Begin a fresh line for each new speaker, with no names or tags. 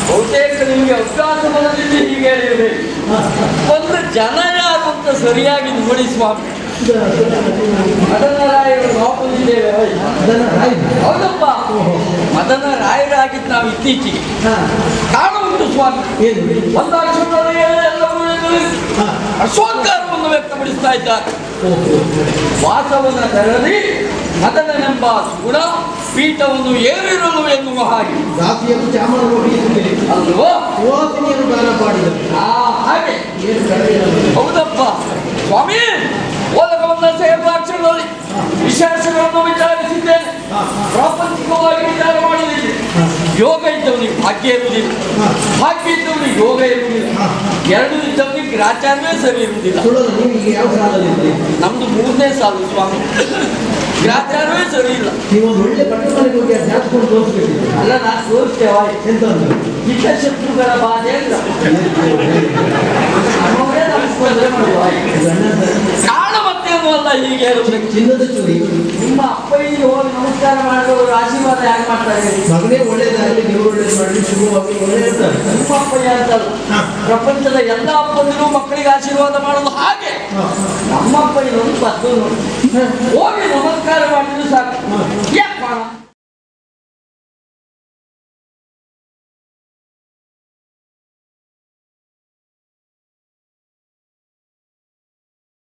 ಬಹುತೇಕ ನಿಮಗೆ ಅವಕಾಶ ಬರಲಿಲ್ಲ ಹೀಗೆ ಹೇಳಿರಬೇಕು. ಒಂದು ಜನ ಯಾರು ಅಂತ ಸರಿಯಾಗಿ ನೋಡಿ ಸ್ವಾಮಿ. ಮದನ ರಾಯರು ನಾವು ಬಂದಿದ್ದೇವೆ. ಹೌದಪ್ಪ, ಮದನ ರಾಯರಾಗಿದ್ದು ನಾವು ಇತ್ತೀಚೆಗೆ ಕಾರಣ ಉಂಟು ಸ್ವಾಮಿ. ಅಶೋಕಾರವನ್ನು ವ್ಯಕ್ತಪಡಿಸ್ತಾ ಇದ್ದಾರೆ. ವಾಸವನ್ನ ತೆರಳಿ ಮದನನೆಂಬ ಗುಣ ಪೀಠವನ್ನು ಏರಿರಲು ಎನ್ನುವ ಹಾಗೆ ಅಲ್ವೋ ಹಾಗೆ. ಹೌದಪ್ಪ ಸ್ವಾಮಿ, ಓದಕವನ್ನ ಸೇರ್ದಾಕ್ಷರದಲ್ಲಿ ವಿಶೇಷಗಳನ್ನು ವಿಚಾರಿಸಿದ್ದೇನೆ. ಪ್ರಾಪಂಚಿಕವಾಗಿ ವಿಚಾರ ಮಾಡುವುದಿಲ್ಲ. ಯೋಗ ಇದ್ದವನಿಗೆ ಭಾಗ್ಯ ಇರುವುದಿಲ್ಲ, ಭಾಗ್ಯ ಇದ್ದವನಿಗೆ ಯೋಗ ಇರುವುದಿಲ್ಲ. ಎರಡು ಇದ್ದವನಿಗೆ ಗ್ರಾಚಾರವೇ ಸರಿ ಇರುವುದಿಲ್ಲ. ನಮ್ದು 3ನೇ ಸಾಲು ಸ್ವಾಮಿ, ಗ್ರಾಚಾರವೇ ಸರಿ ಇಲ್ಲ. ಅಲ್ಲ, ನಾನು ತೋರಿಸ್ತೇವ ಹಿತಶತ್ರುಗಳ ಬಾಧೆ ಅಂತ ಕಾರಣ ಮತ್ತೇನು ಅಲ್ಲ. ಹೀಗೆ ಚಿನ್ನದ ಚೂರಿ ನಿಮ್ಮ ಅಪ್ಪಯ್ಯನಿಗೆ ಹೋಗಿ ನಮಸ್ಕಾರ ಮಾಡಿದವರು ಆಶೀರ್ವಾದ ಯಾಕೆ ಮಾಡ್ತಾರೆ? ಮಗನೇ ಒಳ್ಳೇದಾಗಲಿ, ನೀವು ಒಳ್ಳೇದು ಮಾಡಲಿ, ಶುಭವಾಗಿ ಒಳ್ಳೆ ಇರ್ತಾರೆ. ನಿಮ್ಮ ಅಪ್ಪಯ್ಯ ಅಂತಲ್ಲ, ಪ್ರಪಂಚದ ಎಲ್ಲ ಅಪ್ಪಂದಿರು ಮಕ್ಕಳಿಗೆ ಆಶೀರ್ವಾದ ಮಾಡೋದು ಹಾಗೆ. ನಮ್ಮ ಅಪ್ಪಯ್ಯನೊಂದು ಬದ್ದು ಹೋಗಿ ನಮಸ್ಕಾರ ಮಾಡಿದ್ರು ಸಾಕು.